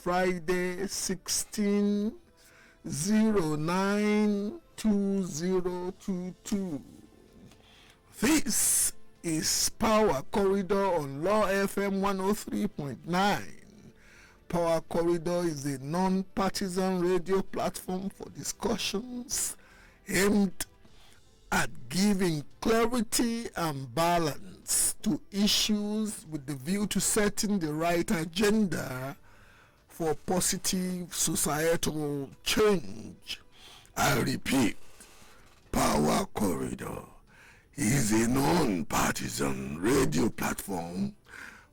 Friday 16/09/2022. This is Power Corridor on Law FM 103.9. Power Corridor is a non-partisan radio platform for discussions aimed at giving clarity and balance to issues with the view to setting the right agenda for positive societal change. I repeat, Power Corridor is a non-partisan radio platform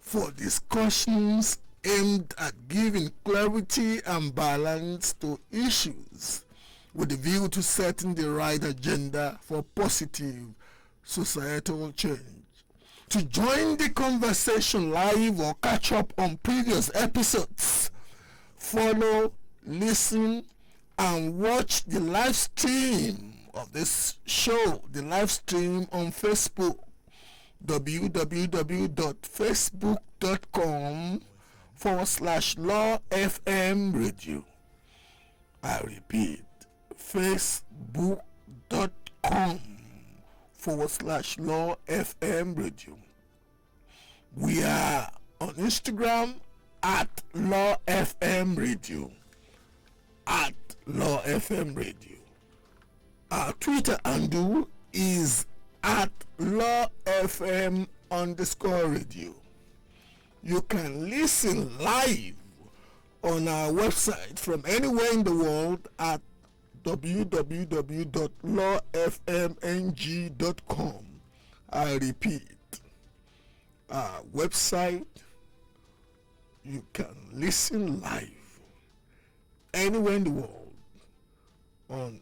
for discussions aimed at giving clarity and balance to issues with a view to setting the right agenda for positive societal change. To join the conversation live or catch up on previous episodes, follow, listen, and watch the live stream of this show, the live stream on Facebook, www.facebook.com/Law FM Radio. I repeat, facebook.com/Law FM Radio. We are on Instagram at Law FM Radio. At Law FM Radio. Our Twitter handle is at Law FM_radio. You can listen live on our website from anywhere in the world at www.lawfmng.com. I repeat, our website, you can listen live anywhere in the world on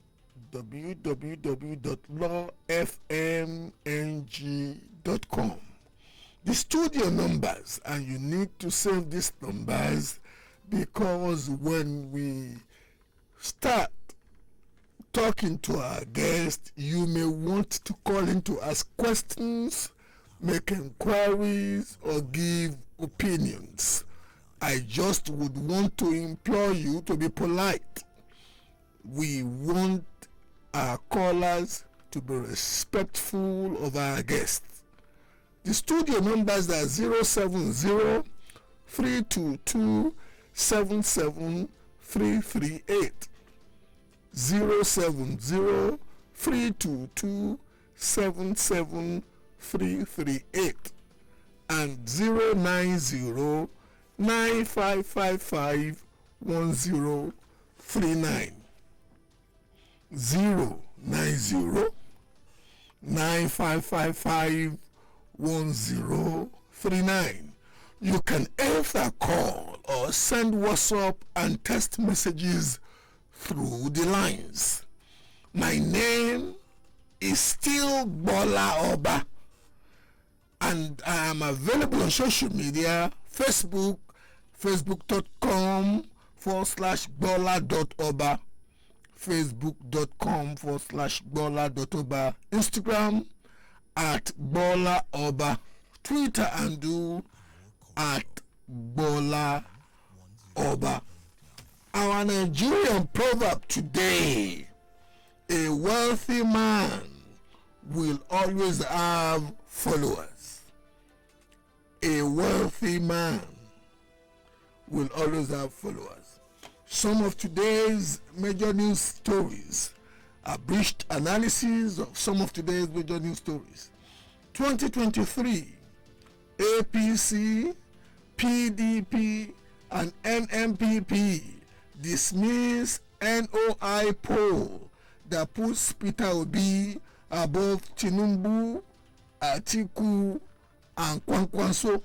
www.lawfmng.com. The studio numbers, and you need to save these numbers because when we start talking to our guest, you may want to call in to ask questions, make inquiries, or give opinions. I just would want to implore you to be polite. We want our callers to be respectful of our guests. The studio numbers are 070-322-77338, 070-322-77338, and 090-9555-1039. 090-9555-1039. You can either call or send WhatsApp and text messages through the lines. My name is still Bola Obi, and I am available on social media, Facebook, facebook.com/Gbola.Obi, facebook.com/Gbola.Obi, Instagram at Bola Obi, Twitter handle at Bola Obi. Our Nigerian proverb today: a wealthy man will always have followers. A wealthy man will always have followers. Some of today's major news stories, a brief analysis of some of today's major news stories. 2023, APC, PDP, and NMPP dismiss NOI poll that puts Peter Obi above Tinubu, Atiku, and Kwankwaso.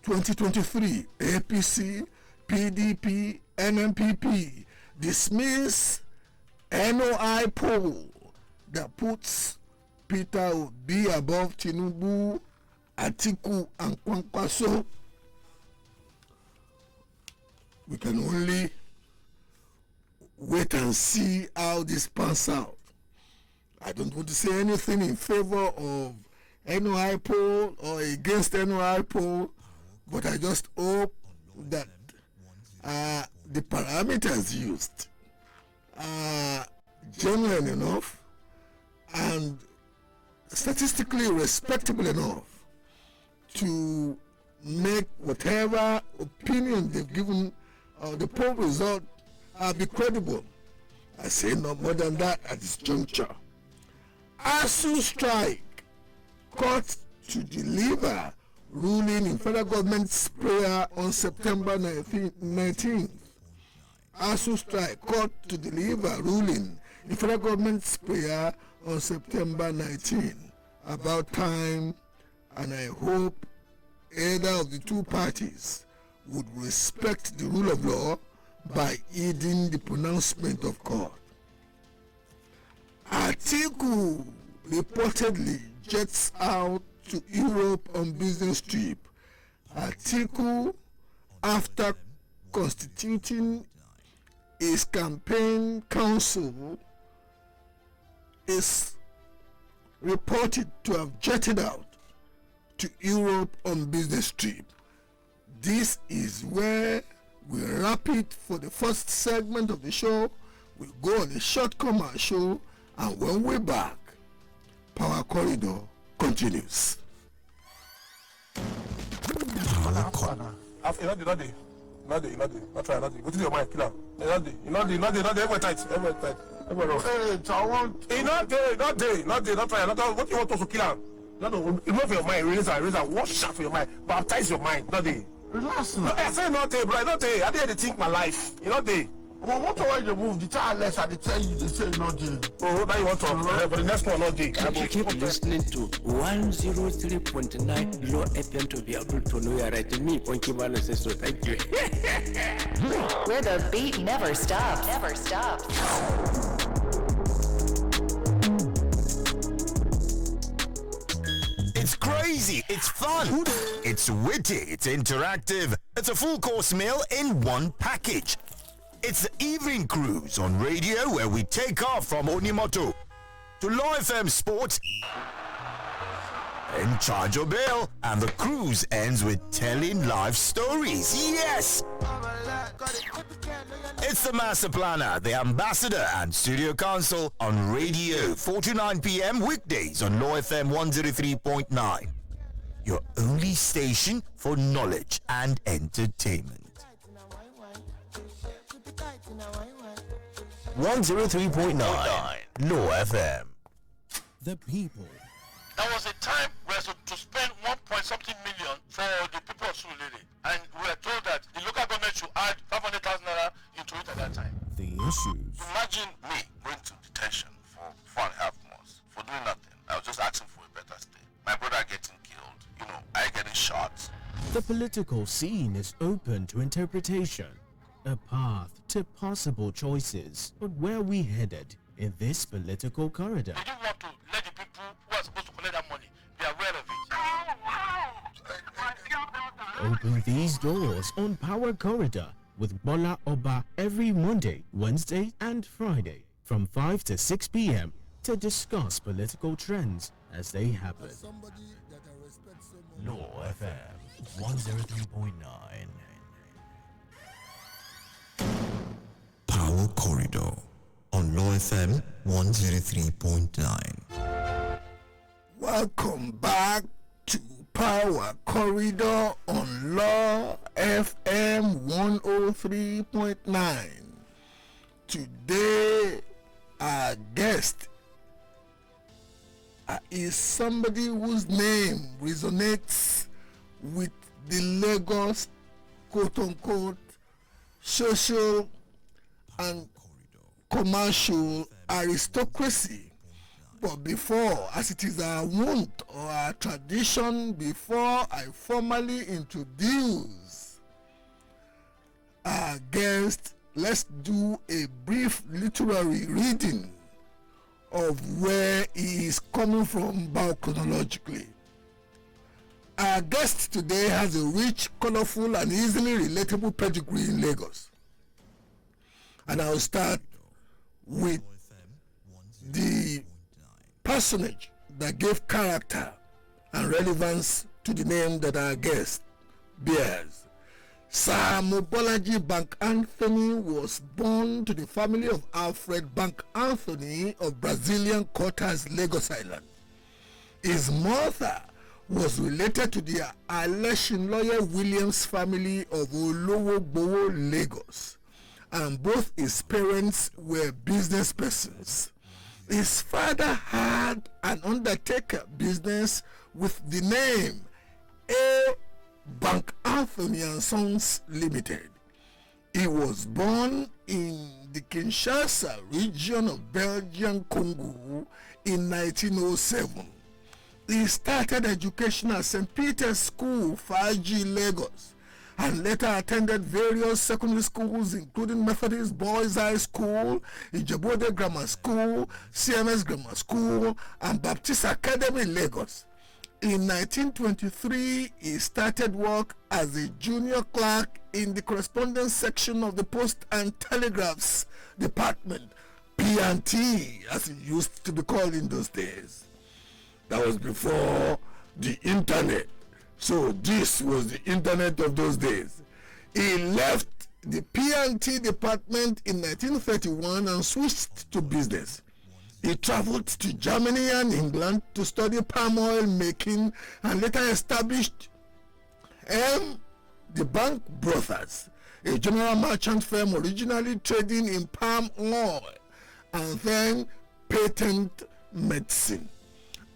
2023, APC, PDP, NMPP dismiss NOI poll that puts Peter Obi above Tinubu, Atiku, and Kwankwaso. We can only wait and see how this pans out. I don't want to say anything in favor of NOI poll or against NOI poll, but I just hope that the parameters used are genuine enough and statistically respectable enough to make whatever opinion they've given the poll result be credible. I say no more than that at this juncture. ASU strike court to deliver ruling in federal government's prayer on September 19th. ASU strike court to deliver ruling in federal government's prayer on September 19th. About time, and I hope either of the two parties would respect the rule of law by heeding the pronouncement of court. Atiku reportedly jets out to Europe on business trip. Atiku, after constituting his campaign council, is reported to have jetted out to Europe on business trip. This is where we wrap it for the first segment of the show. We'll go on a short commercial, and when we're back, Power Corridor continues. Not try, not go to your mind, kill him. Not everywhere tight. Hey, I want. Not try, what you want us to kill him? Remove your mind, raise and wash out for your mind, baptize your mind, not day. Relax. No, I say not day, bro, not day. I didn't think my life, day. Well, what way you move? The child less, I tell you, they say not day. Oh, now you want to, but the next one not day. Keep listening to 103.9 Low FM to be able to know you're right. Me, Ponky Man says so. Thank you. Where the beat never stops. Never stops. It's crazy, it's fun, it's witty, it's interactive, it's a full course meal in one package. It's the evening cruise on radio where we take off from Onimoto to Law FM Sports in charge of Bill, and the cruise ends with telling life stories. Yes! It's the Master Planner, the Ambassador and Studio Council on radio 4 to 9 p.m. weekdays on Law FM 103.9. Your only station for knowledge and entertainment. 103.9 Law FM. The people. There was a time we were to spend 1 point something million for the people of Surulere, and we were told that the local government should add 500,000 naira into it at that time. The issues. Imagine me going to detention for 4.5 months for doing nothing. I was just asking for a better stay. My brother getting killed, I getting shot. The political scene is open to interpretation, a path to possible choices. But where are we headed in this political corridor? They didn't want to let the people who are supposed to collect that money be aware of it. Open these doors on Power Corridor with Bola Obi every Monday, Wednesday and Friday from 5 to 6 p.m. to discuss political trends as they happen. Law FM 103.9. Power Corridor on Law FM 103.9. Welcome back to Power Corridor on Law FM 103.9. Today, our guest is somebody whose name resonates with the Lagos quote-unquote social and commercial aristocracy. But before, as it is our wont or our tradition, before I formally introduce our guest, let's do a brief literary reading of where he is coming from chronologically. Our guest today has a rich, colorful, and easily relatable pedigree in Lagos. And I'll start with the personage that gave character and relevance to the name that our guest bears. Sir Mobolaji Bank-Anthony was born to the family of Alfred Bank-Anthony of Brazilian Quarters, Lagos Island. His mother was related to the Aleshin lawyer Williams family of Gbola, Lagos, and both his parents were business persons. His father had an undertaker business with the name A. Bank-Anthony and Sons Limited. He was born in the Kinshasa region of Belgian Congo in 1907. He started education at St. Peter's School, Faji, Lagos, and later attended various secondary schools including Methodist Boys High School, Ijebode Grammar School, CMS Grammar School, and Baptist Academy, Lagos. In 1923, he started work as a junior clerk in the correspondence section of the Post and Telegraphs Department, P&T, as it used to be called in those days. That was before the internet. So this was the internet of those days. He left the P&T department in 1931 and switched to business. He traveled to Germany and England to study palm oil making and later established the Bank Brothers, a general merchant firm originally trading in palm oil and then patent medicine.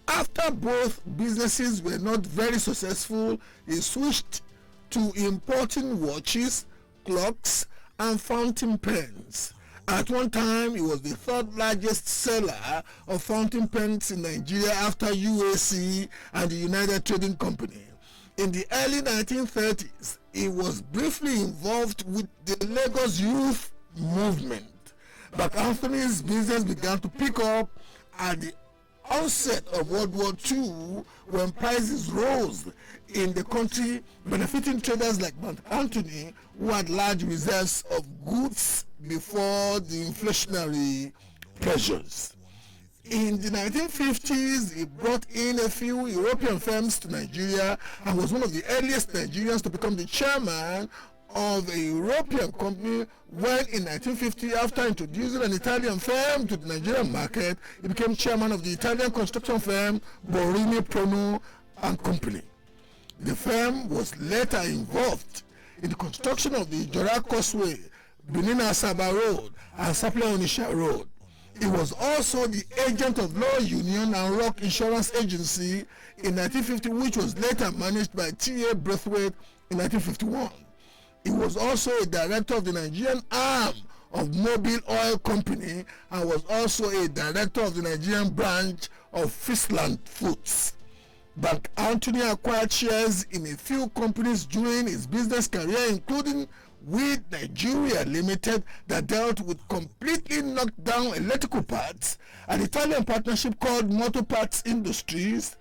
After both businesses were not very successful, he switched to importing watches, clocks, and fountain pens. At one time, he was the third largest seller of fountain pens in Nigeria after UAC and the United Trading Company. In the early 1930s, he was briefly involved with the Lagos Youth Movement. Bank-Anthony's business began to pick up at the onset of World War II when prices rose in the country, benefiting traders like Bank-Anthony who had large reserves of goods before the inflationary pressures. In the 1950s, he brought in a few European firms to Nigeria and was one of the earliest Nigerians to become the chairman of a European company when in 1950, after introducing an Italian firm to the Nigerian market, he became chairman of the Italian construction firm Borini Prono and Company. The firm was later involved in the construction of the Ijora Causeway, Benin Asaba Road, and Sapele Onisha Road. He was also the agent of Law Union and Rock Insurance Agency in 1950, which was later managed by T.A. Braithwaite in 1951. He was also a director of the Nigerian arm of Mobil Oil Company and was also a director of the Nigerian branch of Fistland Foods. Bank-Anthony acquired shares in a few companies during his business career, including with Nigeria Limited that dealt with completely knocked down electrical parts, an Italian partnership called Motor Parts Industries,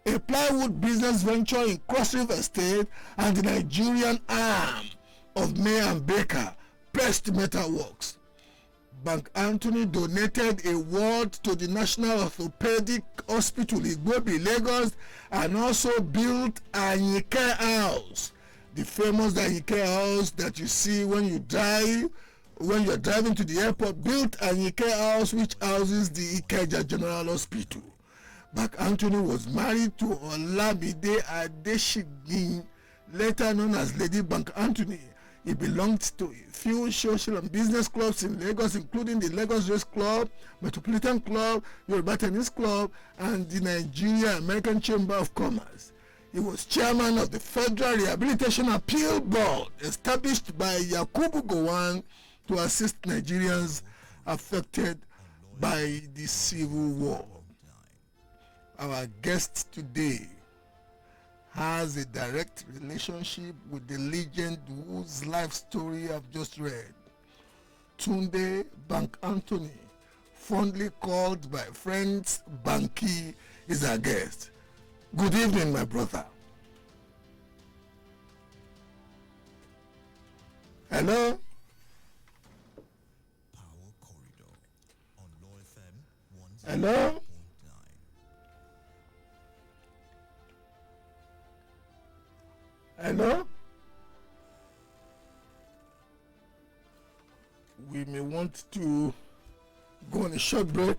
a plywood business venture in Cross River State, and the Nigerian arm of May and Baker, Pressed Metal Works. Bank-Anthony donated a ward to the National Orthopedic Hospital in Igbobi, Lagos, and also built Anyike House, the famous Anyike House that you see when you're driving to the airport. Built Anyike House, which houses the Ikeja General Hospital. Bank-Anthony was married to Olamide Adeshigin, later known as Lady Bank-Anthony. He belonged to a few social and business clubs in Lagos, including the Lagos Race Club, Metropolitan Club, Yoruba Tennis Club, and the Nigeria American Chamber of Commerce. He was chairman of the Federal Rehabilitation Appeal Board, established by Yakubu Gowon to assist Nigerians affected by the Civil War. Our guest today has a direct relationship with the legend whose life story I've just read. Tunde Bank-Anthony, fondly called by friends Banky, is our guest. Good evening, my brother. Hello? Hello? Hello? we may want to go on a short break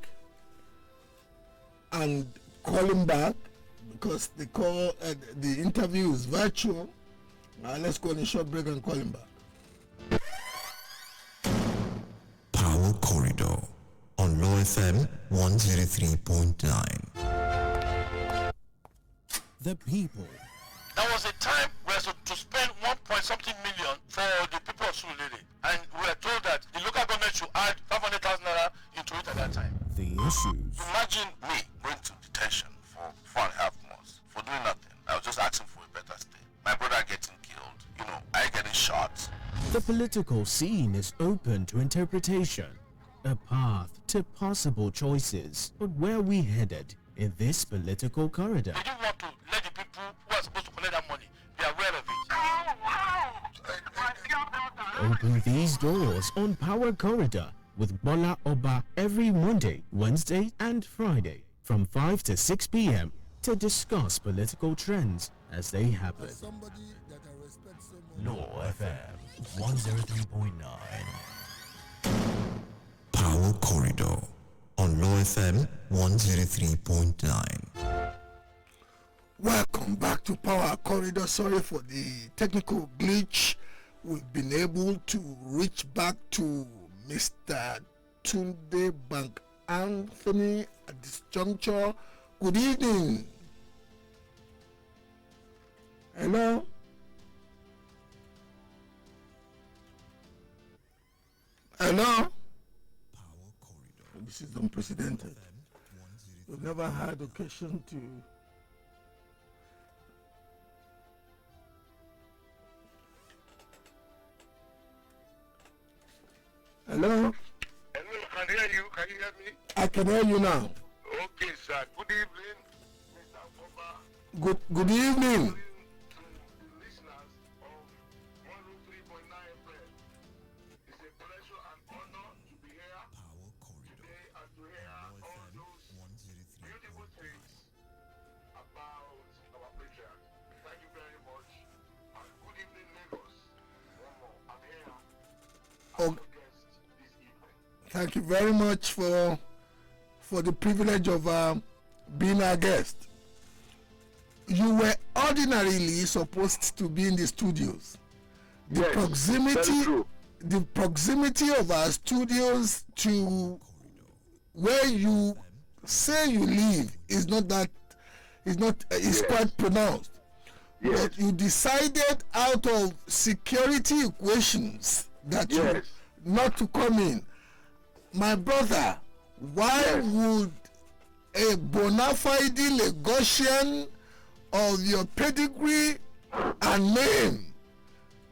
and call him back because the interview is virtual. Let's go on a short break and call him back. Power Corridor on Low FM 103.9. The people. There was a time we were to spend 1 point something million for the people of Surulere, and we were told that the local government should add 500,000 naira into it at that time. The issues. Imagine me going to detention for 4.5 months for doing nothing. I was just asking for a better stay. My brother getting killed, I getting shot. The political scene is open to interpretation, a path to possible choices. But where are we headed in this political corridor? They didn't want to let the people who are supposed to collect that money be aware of it. Open these doors on Power Corridor with Bola Oba every Monday, Wednesday and Friday from 5 to 6 p.m. to discuss political trends as they happen. Somebody that I respect so much. Low FM 103.9. Power Corridor on Low FM 103.9. Welcome back to Power Corridor. Sorry for the technical glitch. We've been able to reach back to Mr. Tunde Bank-Anthony at this juncture. Good evening. Hello? Hello? This is unprecedented. We've never had occasion to. Hello? Hello, can hear you. Can you hear me? I can hear you now. Okay, sir. Good evening, Mr. Oba. Good evening. To the listeners of 103.9 FM. It's a pleasure and honor to be here today and to hear all those beautiful things about our patriarch. Thank you very much. And good evening, Lagos. One more. I'm here. Oh, thank you very much for the privilege of being our guest. You were ordinarily supposed to be in the studios. The Yes, very true. the proximity of our studios to where you say you live is Yes. quite pronounced. Yes. But you decided out of security equations that Yes. you not to come in. My brother, why Yes. would a bona fide Lagosian of your pedigree and name,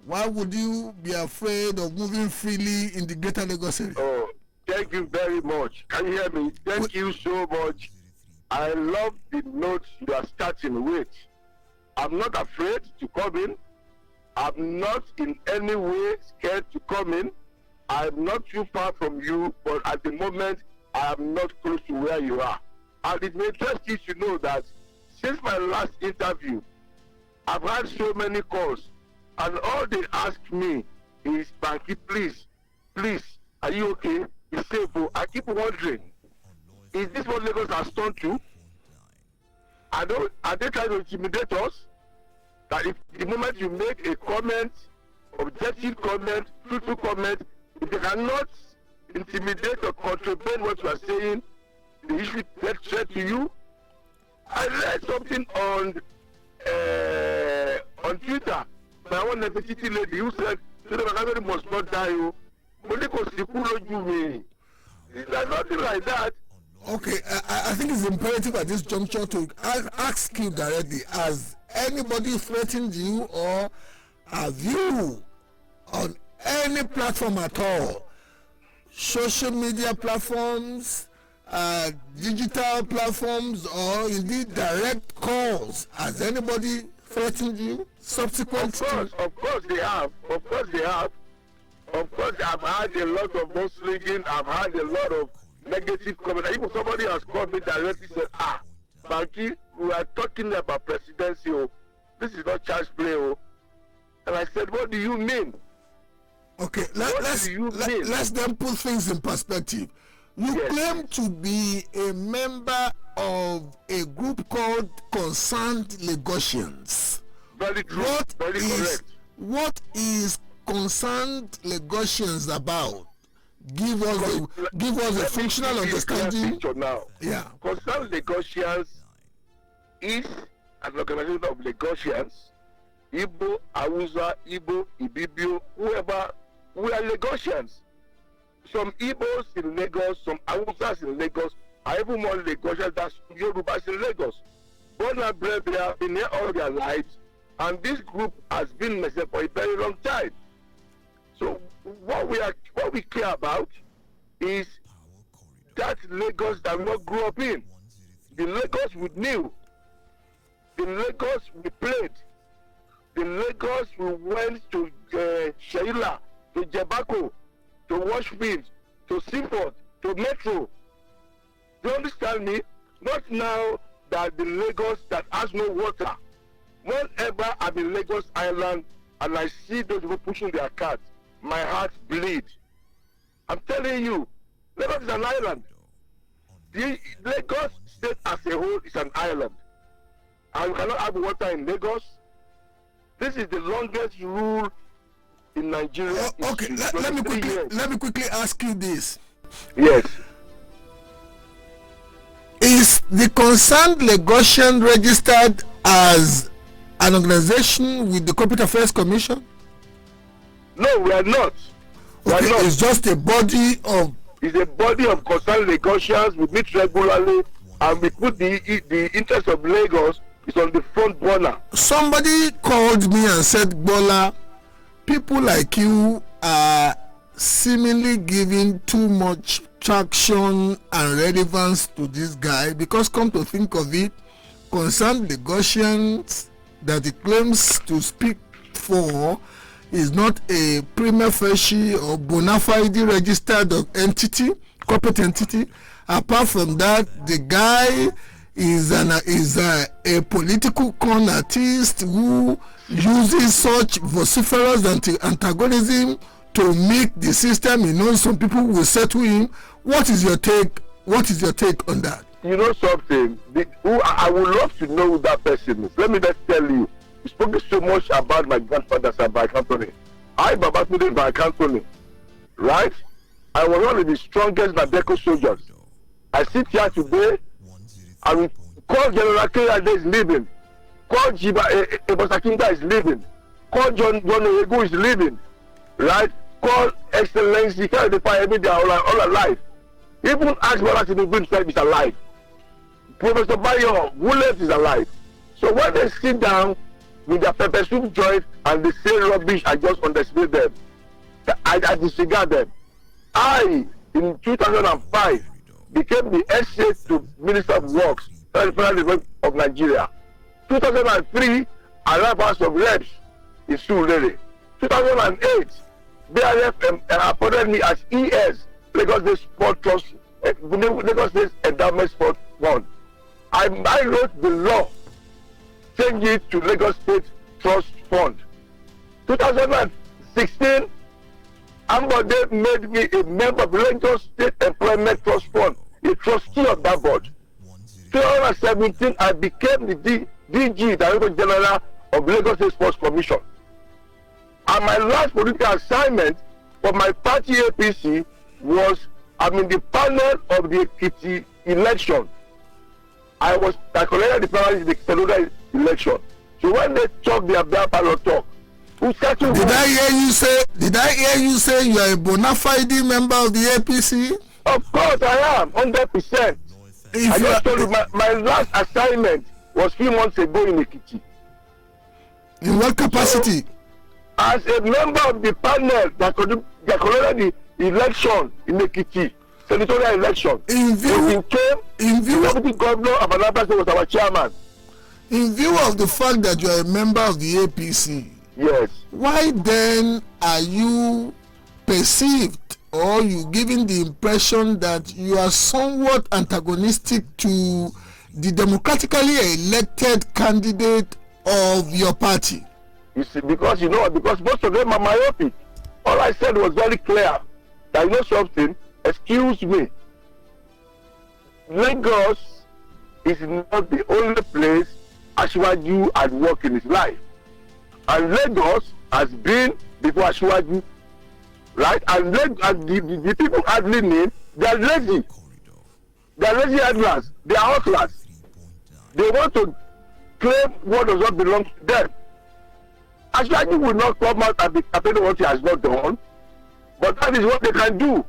why would you be afraid of moving freely in the greater Lagos area? Oh, thank you very much. Can you hear me? Thank you so much. I love the notes you are starting with. I'm not afraid to come in. I'm not in any way scared to come in. I'm not too far from you, but at the moment, I am not close to where you are. And it may interest you to know that since my last interview, I've had so many calls, and all they ask me is, Banky, please, are you okay? It's safe. I keep wondering, is this what Lagos has turned to? Are they trying to intimidate us? That if the moment you make a comment, objective comment, truthful comment, if they cannot intimidate or contravene what you are saying, the issue gets straight to you. I read something on Twitter by one necessity lady who said, Tunde Bank-Anthony must not die. There's nothing like that. Okay, I think it's imperative at this juncture to ask you directly, has anybody threatened you or have you on any platform at all, social media platforms, digital platforms, or indeed direct calls, has anybody threatened you subsequent Of course they have. Of course I've had a lot of mudslinging. I've had a lot of negative comments. Even somebody has called me directly and said, Banky, we are talking about presidency. Oh. This is not child's play. Oh. And I said, what do you mean? Okay. Okay, What let's do you mean? let's then put things in perspective. You Yes. claim to be a member of a group called Concerned Lagosians. Very true. Very correct. What is Concerned Lagosians about? Give us a functional understanding. Picture now. Yeah. Concerned Lagosians is an organization of Lagosians, Igbo, Hausa, Igbo, Ibibio, whoever. We are Lagosians. Some Igbos in Lagos, some Hausas in Lagos, are even more Lagosians than Yorubas in Lagos. Born and bred, they have been here all their lives, and this group has been messing for a very long time. So what we care about is that Lagos that we not grew up in, the Lagos we knew, the Lagos we played, the Lagos we went to Sheila, to Jebako, to Washfield, to Seaford, to Metro. Do you understand me? Not now that the Lagos that has no water. Whenever I'm in Lagos Island and I see those people pushing their carts, my heart bleeds. I'm telling you, Lagos is an island. The Lagos state as a whole is an island. And we cannot have water in Lagos. This is the longest rule in Nigeria. Okay, let me quickly ask you this. Yes. Is the Concerned Lagosian registered as an organization with the Corporate Affairs Commission? No, we are not. Okay, it's just a body of. It's a body of concerned Lagosians. We meet regularly, and we put the interest of Lagos is on the front burner. Somebody called me and said, Bola, people like you are seemingly giving too much traction and relevance to this guy, because come to think of it, Concerned Lagosians that he claims to speak for is not a prima facie or bona fide registered entity, corporate entity. Apart from that, the guy is a political con artist who uses such vociferous antagonism to make the system. You know, some people will say to him, "What is your take? What is your take on that?" You know something? I would love to know who that person is. Let me just tell you. You spoke so much about my grandfather, Sir Bank-Anthony. I, Tunde Bank-Anthony, right? I was one of the strongest Nadeco soldiers. I sit here today, I will call General Kayade is leaving, call Ebosakinga is leaving, call John Oyegu is leaving, right? Call Excellency Kayode Fayemi, they are all alive. Even ask Bola Ahmed Tinubu himself is alive. Professor Bayo Woolet is alive. So when they sit down with their pepper soup joint and they say rubbish, I just underestimate them. I disregard them. I, in 2005, became the SA to Minister of Works, Federal Government of Nigeria. 2003, I ran House of Reps in Surulere. 2008, BRF appointed me as ES, Lagos State Sport Trust, Lagos State Endowment Sport Fund. I wrote the law, change it to Lagos State Trust Fund. 2016, Ambode made me a member of Lagos State Employment Trust Fund, a trustee of that board. 2017, I became the DG, Director General of Lagos State Sports Commission. And my last political assignment for my party APC was, I'm in the panel of the Ekiti election. I collected the panel in the Seloda election. So when they talk their ballot talk, Did I hear you say you are a bona fide member of the APC? Of course I am, 100%. I just told you my last assignment was 3 months ago in Ekiti. In what capacity? So, as a member of the panel that collected the election in Ekiti, senatorial election, the deputy governor of Anambra State was our chairman. In view of the fact that you are a member of the APC, yes, why then are you perceived or you giving the impression that you are somewhat antagonistic to the democratically elected candidate of your party? You see, because most of them are myopic. All I said was very clear. That you know something, excuse me, Lagos is not the only place Asiwaju had worked in his life. And Lagos has been before Asiwaju, right? And the people handling him, they are lazy. They are lazy handlers. They are hustlers. They want to claim what does not belong to them. Asiwaju will not come out and be campaigning what he has not done, but that is what they can do.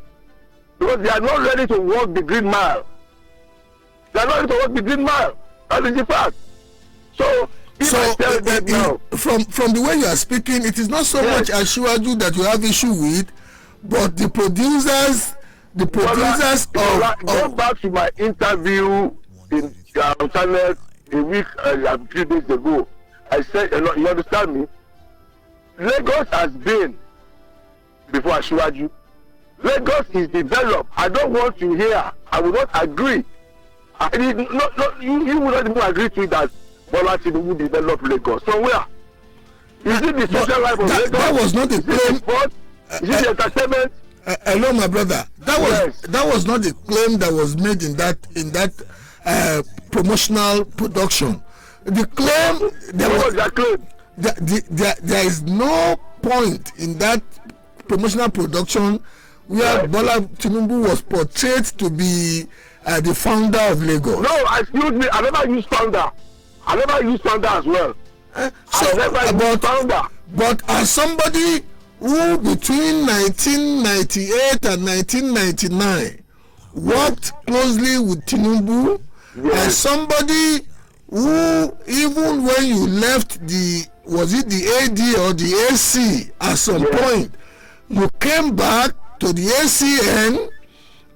Because they are not ready to walk the green mile. They are not ready to walk the green mile. That is the fact. So, from the way you are speaking, it is not so much Asiwaju that you have issue with, but the producers go back to my interview in channel a week a few days ago. I said, you understand me? Lagos has been before Asiwaju. Lagos is developed. I don't want to hear. I will not agree. You will not even agree to it that Bola Tinubu developed Lagos. From where? Is it the social life of Lagos? That was not a claim. Is it the entertainment? Hello, my brother. That was not the claim that was made in that promotional production. The claim there is no point in that promotional production where Bola Tinubu was portrayed to be the founder of Lagos. No, excuse me. I never used founder. I never used founder as well. But as somebody who between 1998 and 1999 worked closely with Tinubu, as somebody who, even when you left was it the AD or the AC at some point, you came back to the ACN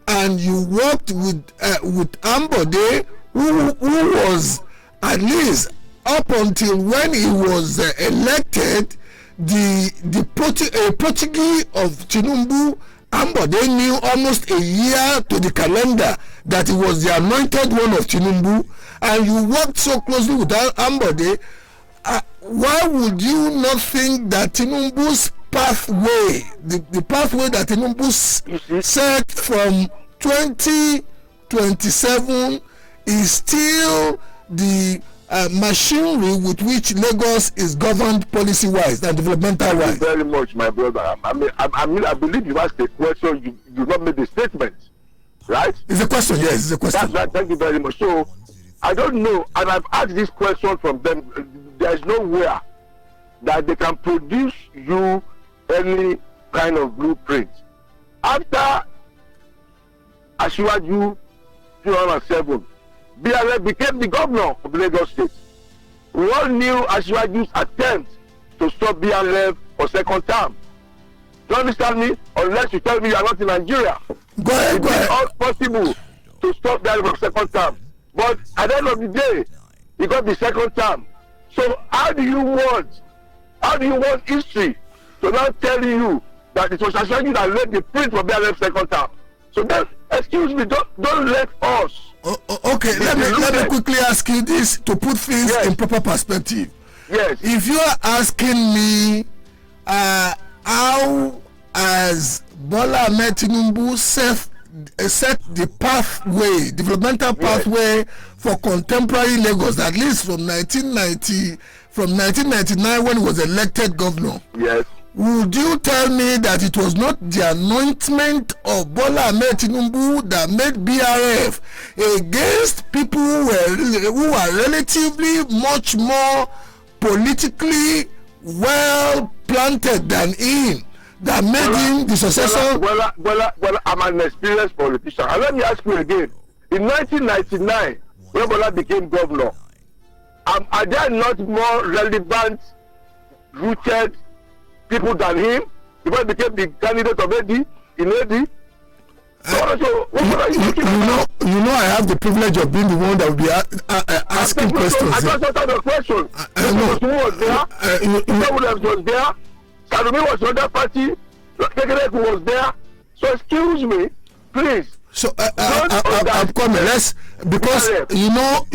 and you worked with Ambode, who was at least up until when he was elected the protege of Tinubu. Ambode knew almost a year to the calendar that he was the anointed one of Tinubu, and you worked so closely with Ambode. Why would you not think that Tinubu's pathway, the pathway that Tinubu set from 2027 is still the machinery with which Lagos is governed policy-wise and developmental-wise? Thank you very much, my brother. I believe you asked a question, you not made a statement, right? It's a question, yes, it's a question. That's right, thank you very much. So, I don't know, and I've asked this question from them. There's nowhere that they can produce you any kind of blueprint. After Asiwaju 2007, BRF became the governor of Lagos State. We all knew Asiwaju's attempt to stop BRF for second term. Do you understand me? Unless you tell me you are not in Nigeria. Go ahead. It's all possible to stop BRF for second term. But at the end of the day, he got the second term. So how do you want history to now tell you that it was Asiwaju that led the print for BRF second term? So then, excuse me, don't let us. Okay, let me quickly ask you this to put things in proper perspective. Yes. If you are asking me how has Bola Ahmed Tinubu set the pathway, developmental pathway for contemporary Lagos, at least from 1999 when he was elected governor. Yes. Would you tell me that it was not the anointment of Bola Ahmed Tinubu that made BRF against people who are relatively much more politically well planted than him, that made him the successor? Well, I'm an experienced politician. And let me ask you again. In 1999, when Bola became governor, are there not more relevant, rooted people than him before he became the candidate of AD in AD? You know, I have the privilege of being the one that will be asking questions. I just answered the question. Who was there? Williams was there. Salumi was the other party. Kekereku was there. So excuse me, please. So I'm coming. Because you know,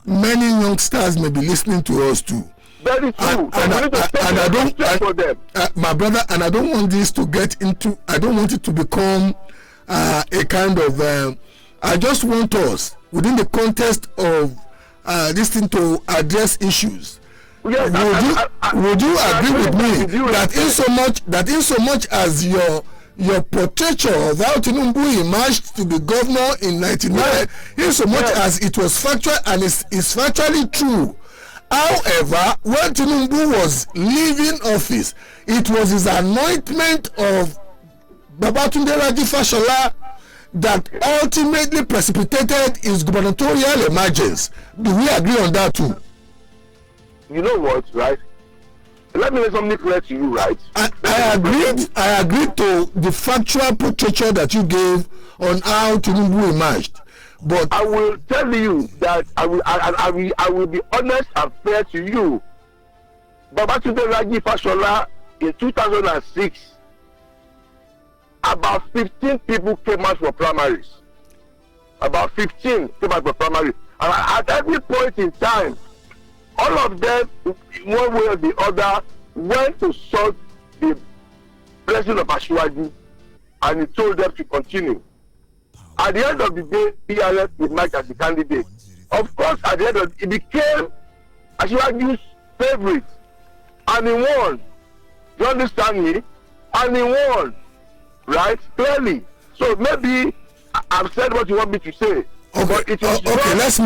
many youngsters may be listening to us too. Very true. And I don't, for them. my brother, and I don't want this to get into. I don't want it to become a kind of. I just want us within the context of this thing to address issues. Yes, would you agree with me that in so much as your portraiture of how Tinubu emerged to be governor in 99, in so much as it was factual and is factually true. However, when Tinubu was leaving office, it was his anointment of Babatunde Raji Fashola that ultimately precipitated his gubernatorial emergence. Do we agree on that too? You know what, right? Let me make something clear to you, right? I agree to the factual portraiture that you gave on how Tinubu emerged. But I will tell you that I will be honest and fair to you. Babatunde Raji Fashola in 2006, about 15 people came out for primaries. About 15 came out for primaries. And at every point in time, all of them, one way or the other, went to sought the blessing of Asiwaju, and he told them to continue. At the end of the day, PRF emerged as the candidate. Of course, at the end of it became Asiwaju's favorite, and he won. You understand me? And he won, right? Clearly. So maybe I've said what you want me to say. Okay, but it was okay. Let's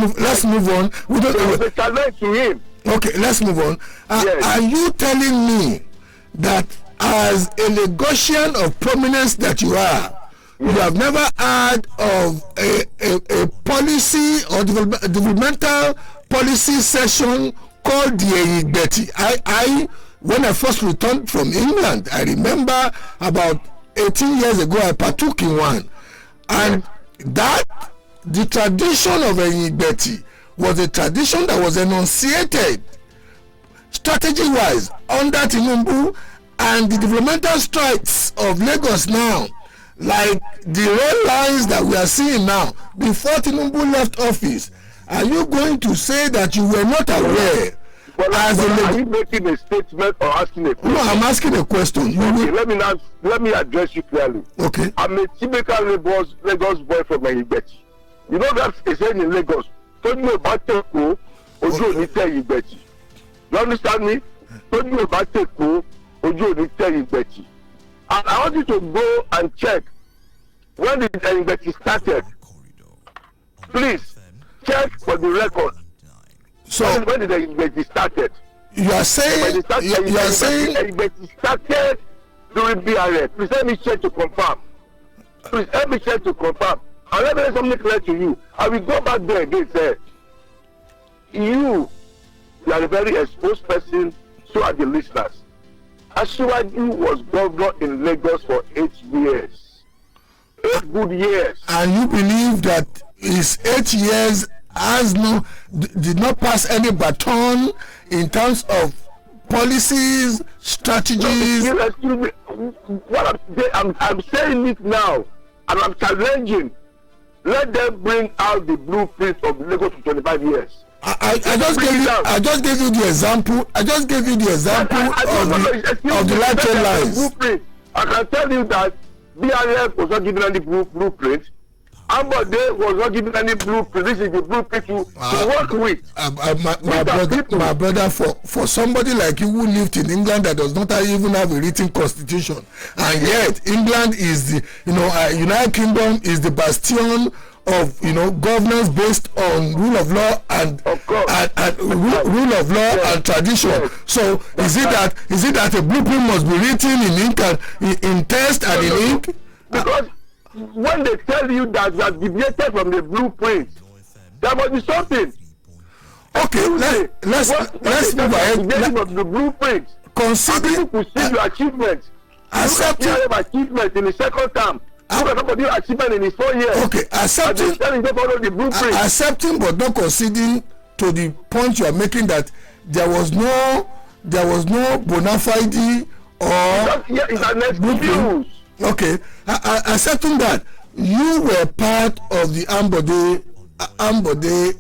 move on. We don't. There was a challenge to him. Okay, let's move on. Yes. Are you telling me that as a Lagosian of prominence that you are, you have never heard of a policy or developmental policy session called the Eyigbeti? I when I first returned from England, I remember about 18 years ago I partook in one, and that the tradition of Eyigbeti was a tradition that was enunciated strategy-wise under Tinubu, and the developmental strides of Lagos now, like the rail lines that we are seeing now, before Tinubu left office. Are you going to say that you were not aware? Are you making a statement or asking a question? No, I'm asking a question. Let me address you clearly. Okay. I'm a typical Lagos boy from Eyigbeti. You know that's a saying in Lagos. Told you about Teko, Ojo ni tell Eyigbeti. You understand me? Told you about Teko, Ojo ni tell Eyigbeti. And I want you to go and check when the Eyigbeti started. Please check for the record. So when did Eyigbeti started? You are saying Eyigbeti started during BRF. Please let me check to confirm. And let me say something clear to you. I will go back there again, sir. You are a very exposed person, so are the listeners. Asiwaju was governor in Lagos for 8 years. 8 good years. And you believe that his 8 years did not pass any baton in terms of policies, strategies? What I'm saying it now, and I'm challenging. Let them bring out the blueprint of Lagos for 25 years. I just gave you the example. I just gave you the example of the lateral lines. Blueprint. I can tell you that BRF was not given any blueprint. Ambode was not given any blueprint. This is the blueprint to work with. My brother, for somebody like you who lived in England that does not even have a written constitution, and yet England is the United Kingdom is the bastion of governance based on rule of law and rule of law and tradition. Yes. So is it that a blueprint must be written in ink in text and in ink? Because when they tell you that you have deviated from the blueprint, there must be something. Okay, let's move ahead. Of the blueprint. Considering people could see your achievement. Accepting achievement in the second term. Look at somebody achievement in his 4 years. Okay, accepting but not conceding to the point you are making that there was no bona fide or it's an excuse. Okay, accepting that you were part of the Ambode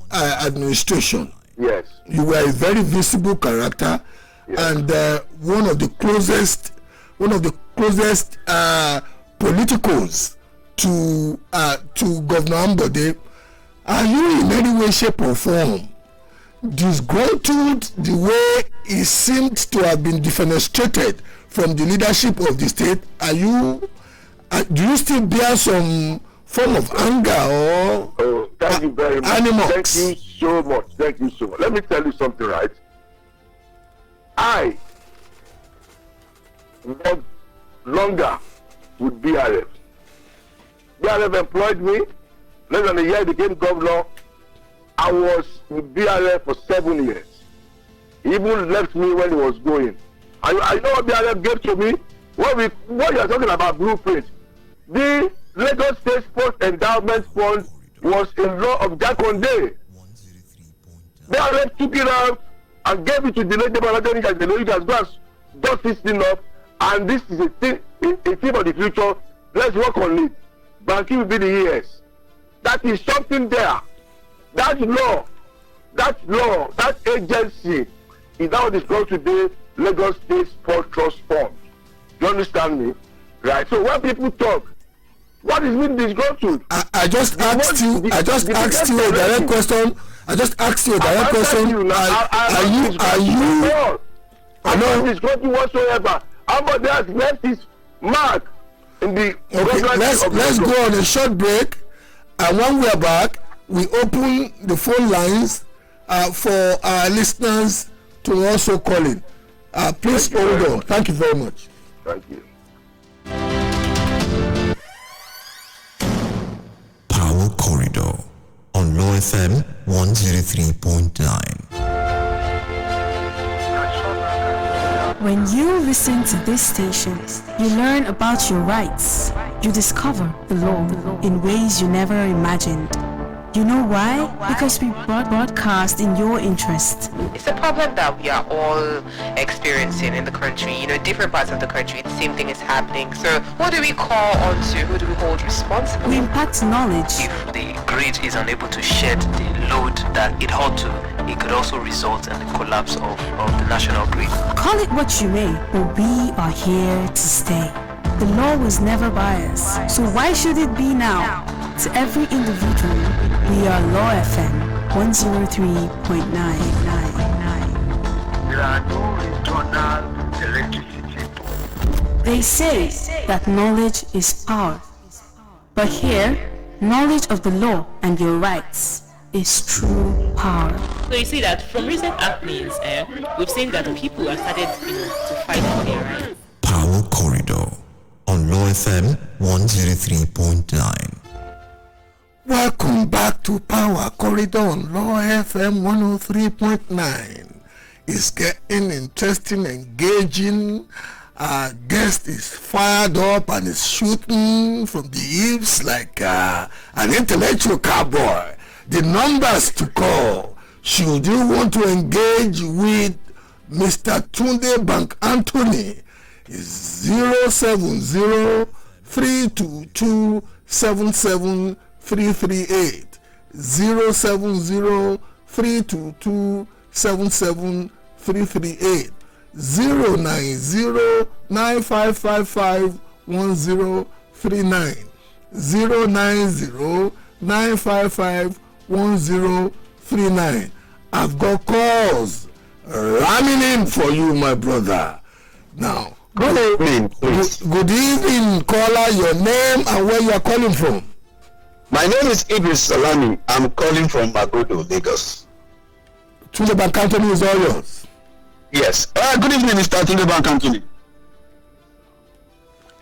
administration. Yes. You were a very visible character, and one of the closest politicals to Governor Ambode. Are you in any way, shape, or form disgruntled the way he seemed to have been defenestrated from the leadership of the state? Are you? Do you still bear some form of anger or? Oh, thank you very much. Animals? Thank you so much. Thank you so much. Let me tell you something, right? I worked longer with BRF. BRF employed me. Less than a year, I became governor. I was with BRF for 7 years. He even left me when he was going. I know what BRF gave to me. What you are talking about blueprint. The Lagos State Sports Endowment Fund was in law of Jaconde. BRF took it out and gave it to the late Gbola Obi as the leaders dust this thing up. And this is a thing for the future. Let's work on it. Banking will be the years. That is something there. That law, that agency is now disclosed today, Lagos State Sport Trust Fund. You understand me? Right. So when people talk, what is being disgruntled? I just asked you a direct question. Are you? I'm not disgruntled whatsoever. Ambode has left his mark in the. Okay, let's go on a short break, and when we are back, we open the phone lines for our listeners to also call in. Please hold on. Thank you very much. Thank you. Power Corridor on Law FM 103.9. When you listen to this station, you learn about your rights. You discover the law in ways you never imagined. You know why? Because we broadcast in your interest. It's a problem that we are all experiencing in the country. You know, different parts of the country, the same thing is happening. So who do we call on to? Who do we hold responsible? We impact knowledge. If the grid is unable to shed the load that it ought to, it could also result in the collapse of the national grid. Call it what you may, but we are here to stay. The law was never biased, so why should it be now? To every individual, we are Law FM 103.9. There are no internal electricity. They say that knowledge is power. But here, knowledge of the law and your rights is true power. So you see that from recent happenings, we've seen that people have started to fight for their rights. Power Corridor on Law FM 103.9. Welcome back to Power Corridor on Law FM 103.9. It's getting interesting, engaging. Our guest is fired up and is shooting from the hips like an intellectual cowboy. The numbers to call, should you want to engage with Mr. Tunde Bank-Anthony, is 070-322-77338. 070-322-77338. 090-9555-1039. 090-955-1039. I've got calls ramming in for you, my brother. Now, good evening, please. Good evening, caller. Your name and where you are calling from? My name is Idris Salami. I'm calling from Magodo, Lagos. Tunde Bank-Anthony is all yours. Yes. Good evening, Mr. Tunde Bank-Anthony.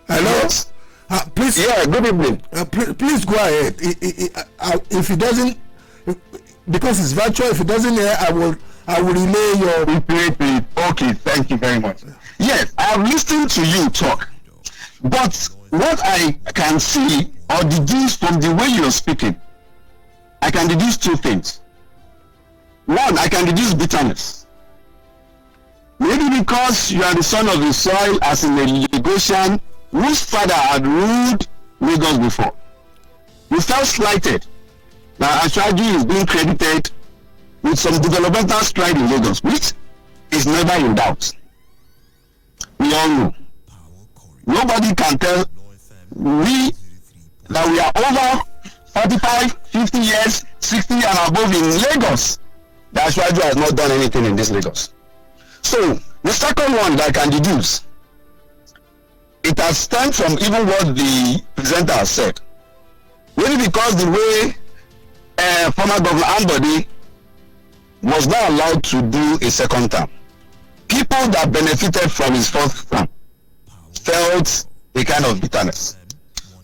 Hello? Yes. Please. Yeah, good evening. Please go ahead. If he doesn't, because it's virtual, if he doesn't hear, I will relay your... Okay, thank you very much. Yes, I have listened to you talk. But what I can see or deduce from the way you're speaking, I can deduce two things. One, I can deduce bitterness. Maybe because you are the son of the soil, as in a Lagosian whose father had ruled Lagos before. You felt slighted. Now Ashwaji is being credited with some developmental stride in Lagos, which is never in doubt. We all know. Nobody can tell we that we are over 45, 50 years, 60 and above in Lagos. That Ashwaju has not done anything in this Lagos. So, the second one that I can deduce, it has stemmed from even what the presenter has said. Maybe because the way former Governor Ambody was not allowed to do a second term. People that benefited from his first term felt a kind of bitterness.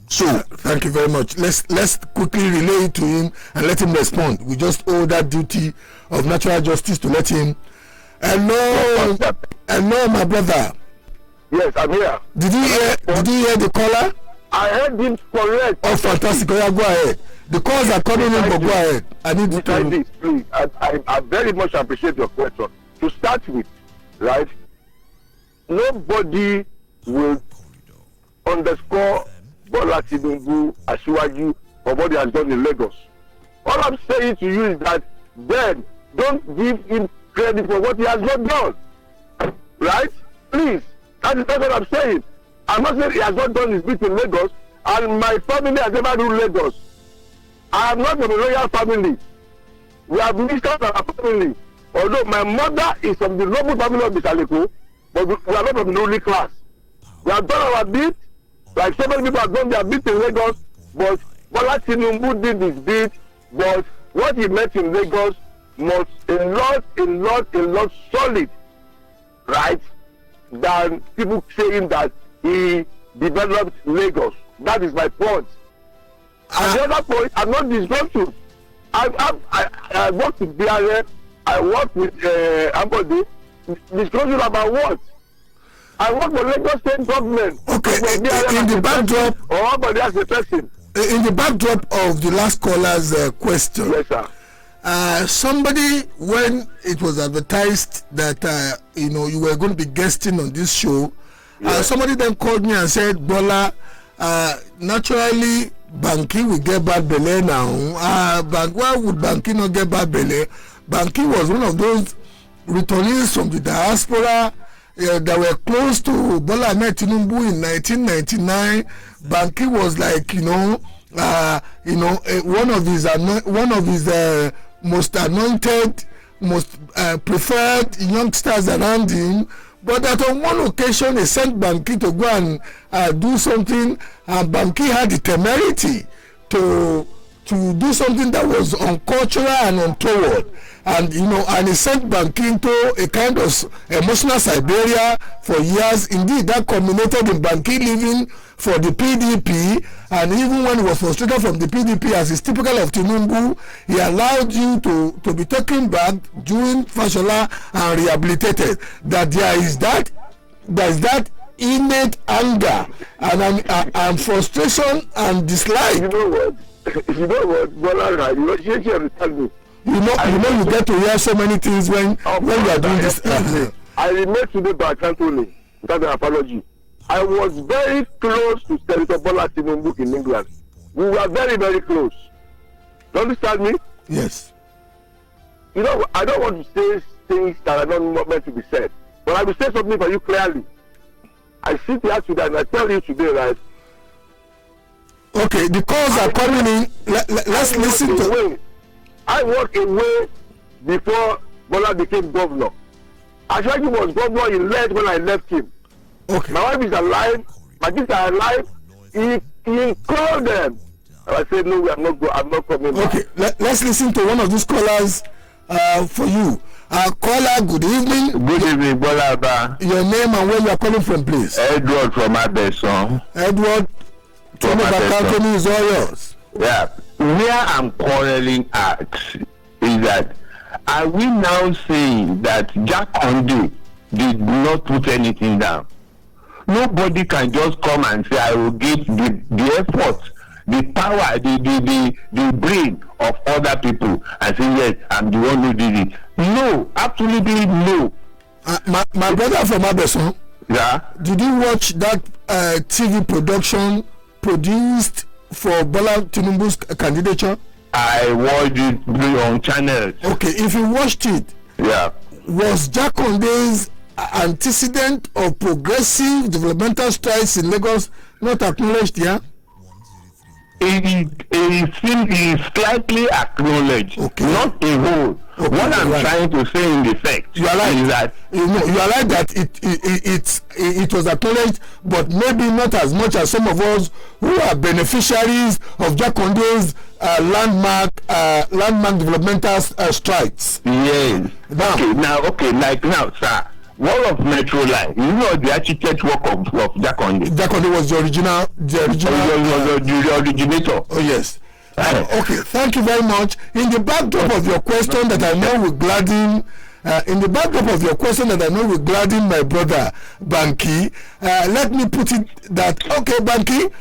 So thank you very much. Let's quickly relay it to him and let him respond. We just owe that duty of natural justice to let him. Hello, my brother. Yes, I'm here. Did you hear the caller? I heard him correct. Oh, fantastic. Oh, yeah, go ahead. The calls are coming in, but go ahead. I need to tell this, please. I very much appreciate your question. To start with, right? Nobody will underscore Bola Tinubu Asiwaju for what he has done in Lagos. All I'm saying to you is that then don't give him credit for what he has not done. Right? Please. That's what I'm saying. I'm not saying he has not done his bit in Lagos, and my family has never ruled Lagos. I am not from a royal family. We have ministers of our family. Although my mother is from the noble family of Bisaleko, but we are not from the ruling class. We have done our bit, like so many people have done their bit in Lagos, but Bola Tinubu did his bit, but what he met in Lagos was a lot solid, right, than people saying that he developed Lagos. That is my point. And the other point, I'm not disgruntled. I worked with BRF, I worked with Ambody. Disgruntled about what? I work for Lagos State government. Okay, in the backdrop, or Ambody as a person. In the backdrop of the last caller's question, yes, sir. Somebody, when it was advertised that you were going to be guesting on this show, yes. Somebody then called me and said, Bola, naturally Banky will get bad belly now. Why would Banky not get bad belly? Banky was one of those returnees from the diaspora that were close to Bola Ahmed Tinubu in 1999. Banky was like one of his most anointed, most preferred youngsters around him. But that on one occasion they sent Banky to go and do something, and Banky had the temerity to do something that was uncultural and untoward, and he sent Banky into a kind of emotional Siberia for years. Indeed, that culminated in Banky leaving for the PDP, and even when he was frustrated from the PDP, as is typical of Tinubu, he allowed you to be taken back, doing Fashola and rehabilitated. That there is that innate anger and frustration and dislike. You know what, Bola, you get to hear so many things when you are doing this. I remember Tunde Bank-Anthony without an apology. I was very close to Senator Bola Tinubu in England. We were very, very close. You understand me? Yes. I don't want to say things that are not meant to be said, but I will say something for you clearly. I sit here today and I tell you today, right? Okay, the calls are coming in. Let's listen to. I walked away before Bola became governor. Ashwaju was governor, he left when I left him. Okay. My wife is alive, my kids are alive. He called them. And I said, no, I'm not coming back. Okay, let's listen to one of these callers for you. Caller, good evening. Good evening, Bola Oba. Your name and where you are calling from, please. Edward from Abeson. Edward, Tunde Bank-Anthony is all yours. Yeah. Where I'm quarreling at is that, are we now saying that Jack Conde did not put anything down? Nobody can just come and say, I will give the effort, the power, the brain of other people and say, yes, I'm the one who did it. No, absolutely no. My brother from Abeson, yeah. Did you watch that TV production produced for Bola Tinubu's candidature? I watched it on channels. Okay, if you watched it, yeah, was Jakonde's antecedent of progressive developmental strides in Lagos not acknowledged? Yeah. It is slightly acknowledged, not a whole. Okay, what I'm trying to say in effect you are right. Is that you are right that it was acknowledged, but maybe not as much as some of us who are beneficiaries of Jakonde's landmark developmental strides. Yes. Okay, now, sir. Wall of Metro Line, you know the architect work of Jakonde. Jakonde was the original. The originator. Oh yes. Okay, thank you very much. In the backdrop of your question that I know will gladden, my brother Banky, let me put it that okay, Banky,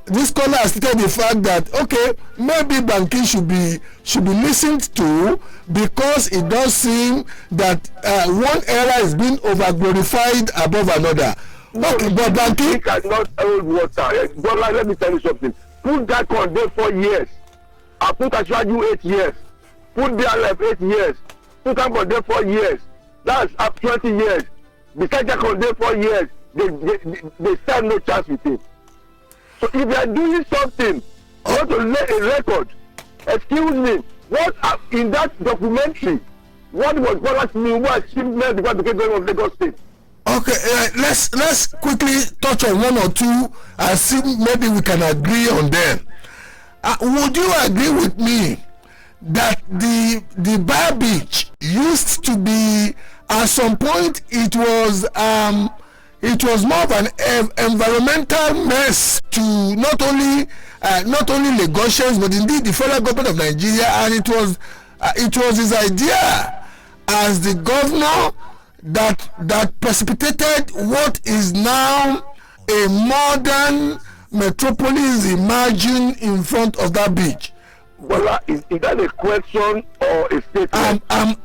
this caller has stated the fact that okay, maybe Banky should be listened to because it does seem that one era is being over glorified above another. Okay, but Banky cannot hold water. But let me tell you something. Put that on there 4 years. I put Ashwaju 8 years. Put BLF 8 years. Put that on there 4 years. That's up 20 years. Besides that on there 4 years, they stand no chance with it. So if they are doing something, you want to lay a record. Excuse me, what in that documentary? What was Bola Tinubu achievement because the government of Lagos State? Okay, let's quickly touch on one or two and see maybe we can agree on them. Would you agree with me that the Bar Beach used to be at some point it was more of an environmental mess to not only Lagosians but indeed the federal government of Nigeria, and it was his idea as the governor that precipitated what is now a modern metropolis emerging in front of that beach. Well, is that a question or a statement? I'm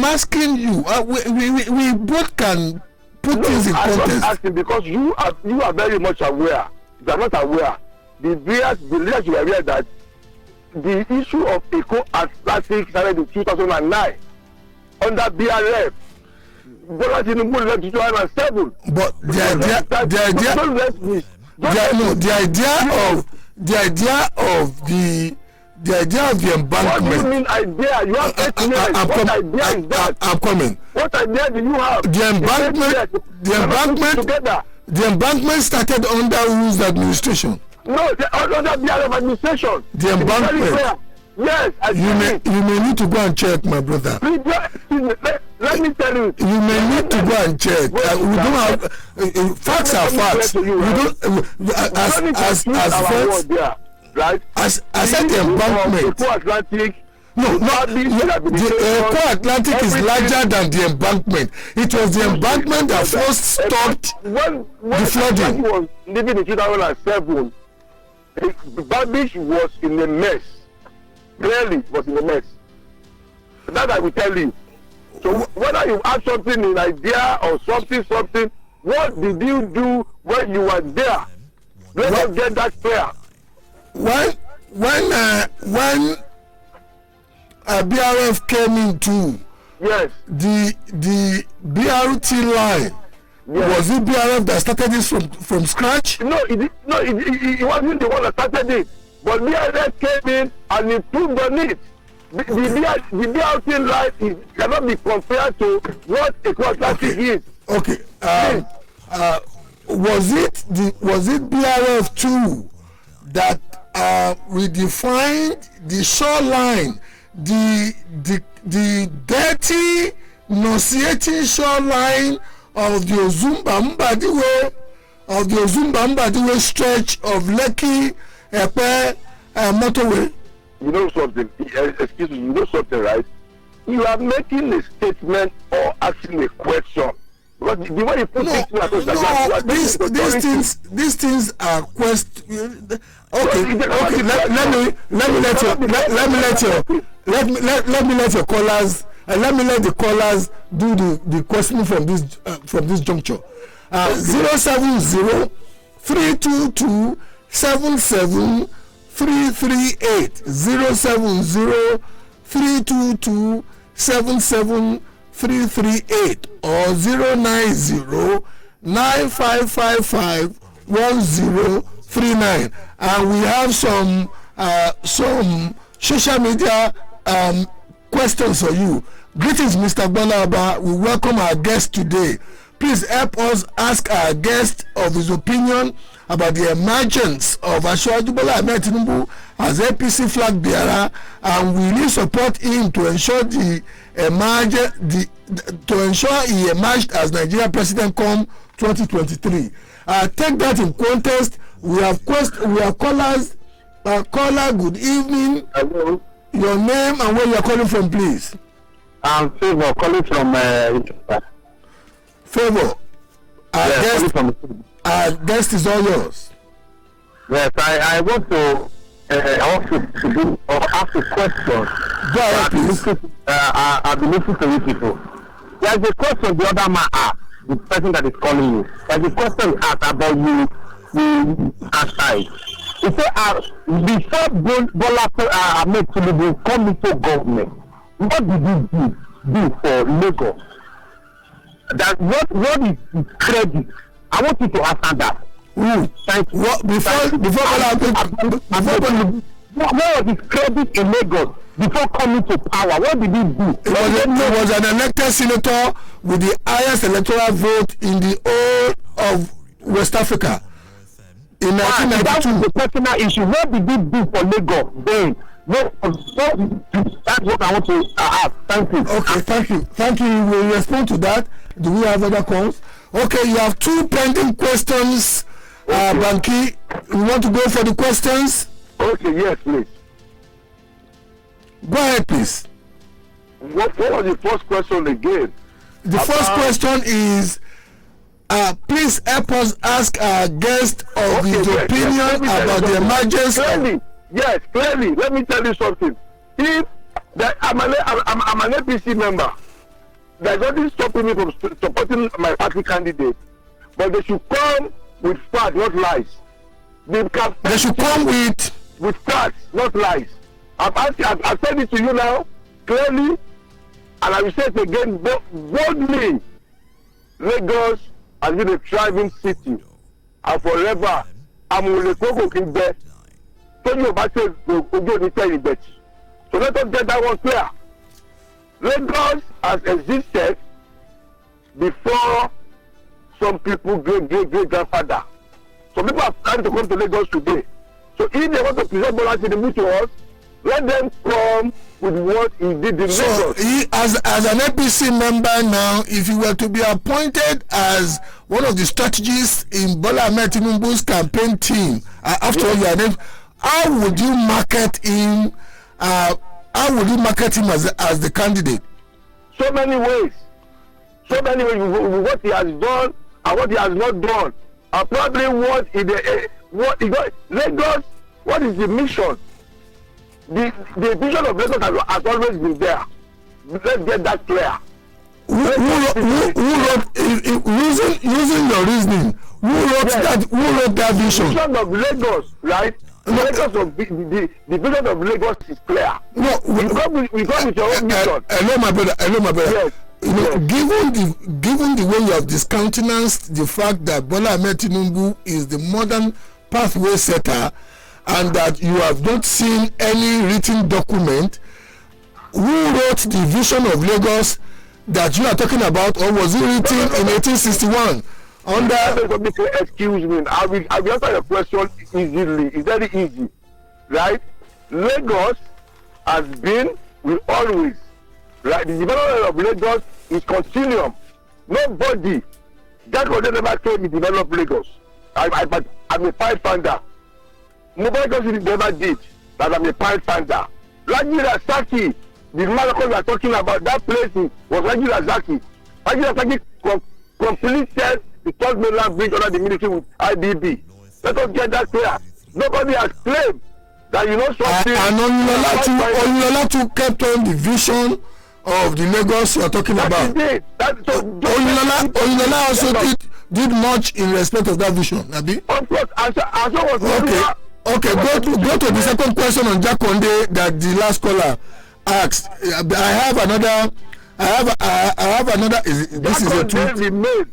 asking you. We both can put things in context. I'm asking because you are very much aware. If you are not aware, the leaders you are aware that the issue of Eco Atlantic started in 2009 under BRF. Bola Tinubu left 2007. But the idea of the embankment. What do you mean idea? You have 8 years. What idea is that? I'm coming. What idea do you have? The embankment started under whose administration? No, under BRF administration. The embankment. Yes, you may need to go and check, my brother. Let me tell you. You may need to go and check. We don't have facts are facts. We don't as friends. Right? As I said, the embankment. The Atlantic. No, the Atlantic is larger than the embankment. It was the embankment that first stopped when the flooding. Was living in 2007, the beach was in a mess. Clearly, was in a mess. That I will tell you. So whether you have something in idea or something, what did you do when you were there? Let us get that clear. When BRF came into yes, the BRT line, yes. Was it BRF that started this from scratch? No, it wasn't the one that started it, but BRF came in and improved on it. The BRT line cannot be compared to what a Atlantic is. Okay. Was it BRF 2 that redefined the shoreline, the dirty, nauseating shoreline of the Ozumba stretch of Lekki Epe motorway? You know something? Excuse me. You know something, right? You are making a statement or asking a question. But the way you put these things are questions. Okay. Let me let the callers do the questioning from this juncture. 070-322-77 338 070 322 77338 or 090 9555 1039. And we have some social media questions for you. Greetings, Mr. Gbola Obi. We welcome our guest today. Please help us ask our guest of his opinion about the emergence of Asiwaju Bola Ahmed Tinubu as APC flag bearer, and we need support him to ensure he emerged as Nigeria president come 2023. Take that in context. We have callers. Caller, good evening. Hello. Your name and where you are calling from, please. I'm Favor, calling from Favor. Our guest is all yours. Yes, I want to do or ask a question. Go ahead, please. I've been listening to you people. There's a question the other man asked, the person that is calling you. There's a question he asked about you aside. He said, before Bola Ahmed Tinubu come into government, what did he do for Lagos? That what is his credit? I want you to answer that. Thank you. What was his credit in Lagos before coming to power? What did he do? He was an elected senator with the highest electoral vote in the whole of West Africa in 1992. That was the personal issue. What did he do for Lagos then? That's what I want to ask. Thank you. Okay, thank you. We'll respond to that. Do we have other calls? Okay, you have two pending questions. Banky, you want to go for the questions? Okay, yes, please. Go ahead, please. What was the first question again? The first question is, please help us ask our guest of his opinion about the emergence of... Yes, clearly. Let me tell you something. If I'm an APC member, there's nothing stopping me from supporting my party candidate. But they should come with facts, not lies. They should come with facts, not lies. I've said it to you now, clearly, and I will say it again boldly. Lagos has been a thriving city, and forever, I'm with the King there. So let us get that one clear. Lagos has existed before some people great grandfather. Some people are trying to come to Lagos today. So if they want to present Bola Tinubu to us, let them come with what he did in Lagos. So as an APC member now, if you were to be appointed as one of the strategists in Bola Ahmed Tinubu's campaign team, after all your name, how would you market him? How would you market him as the candidate? So many ways. What he has done and what he has not done, and probably what he got. Lagos. What is the mission? The vision of Lagos has always been there. Let's get that clear. Who wrote using your reasoning? Who wrote that vision? The vision of Lagos, right? The vision of Lagos is clear. No, we go with your own mission. Hello, my brother. Yes. Given the way you have discountenanced the fact that Bola Ahmed Tinubu is the modern pathway setter, and that you have not seen any written document, who wrote the vision of Lagos that you are talking about, or was it written in 1861? Excuse me, I will answer your question easily. It's very easy, right? Lagos has been, will always, right? The development of Lagos is continuum. Nobody, that was never told me develop Lagos. I'm a fight finder. Nobody never did, but I'm a fight finder. Raji Razaki, the man we are talking about, that place was Raji Razaki. Raji Razaki completed the third mainland bridge under the military with IBB. Let us get that clear. Nobody has claimed that something. And Oyinlola too kept on the vision of the Lagos you are talking about. Oyinlola also did much in respect of that vision, Abi. Of course, and so was Okay, go to the second question on Jakonde that the last caller asked. I have another. This is a truth. Remain,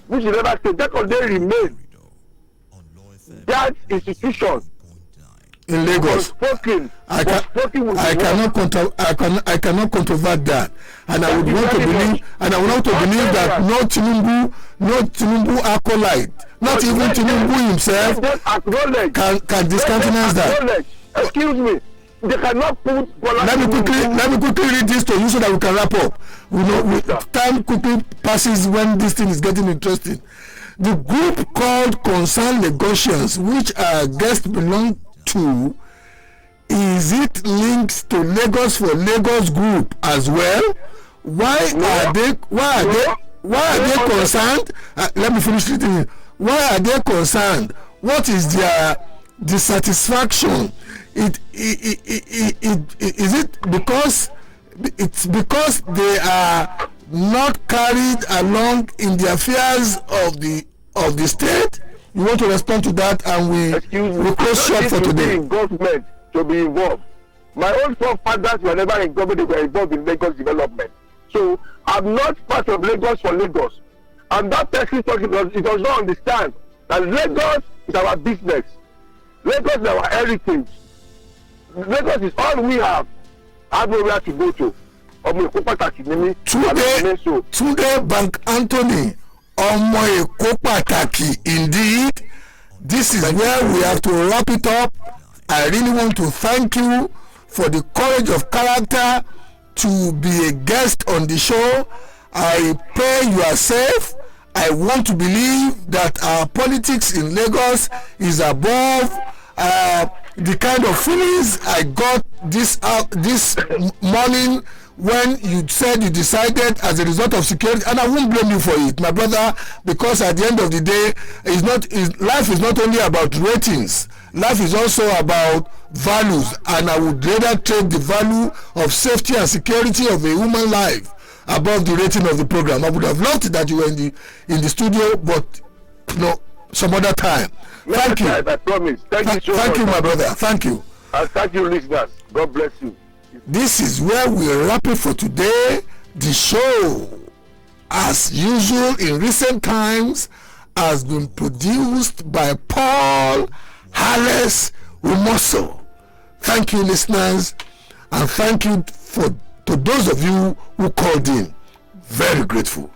which is never said. Jakonde remain. That institution in Lagos. I cannot controvert that, and I would want to believe, that no Tinubu acolyte, not even Tinubu himself, can discountenance that. Excuse me, they cannot put. Let me quickly read this to you so that we can wrap up. Time quickly passes when this thing is getting interesting. The group called Concerned Lagosians, which our guest belong to, is it linked to Lagos for Lagos group as well? Why are they concerned? Let me finish reading it. Why are they concerned? What is their dissatisfaction? Is it because they are not carried along in the affairs of the state? You want to respond to that, and we close short for today. Government to be involved. My own forefathers were never in government; they were involved in Lagos development. So I'm not part of Lagos for Lagos. And that person talking because he does not understand that Lagos is our business. Lagos is our heritage. Lagos is all we have. I have nowhere to go to. Tunde Bank-Anthony, Omo Eko Pataki, indeed. This is where we have to wrap it up. I really want to thank you for the courage of character to be a guest on the show. I pray you are safe. I want to believe that our politics in Lagos is above the kind of feelings I got this morning when you said you decided as a result of security, and I won't blame you for it, my brother, because at the end of the day, life is not only about ratings. Life is also about values, and I would rather trade the value of safety and security of a human life above the rating of the program. I would have loved that you were in the studio, but some other time. Thank you. I promise. Thank you so much. Thank you, my brother. Thank you. And thank you, listeners. God bless you. This is where we wrap it for today. The show, as usual in recent times, has been produced by Paul Harris Umoso. Thank you, listeners, and thank you to those of you who called in. Very grateful.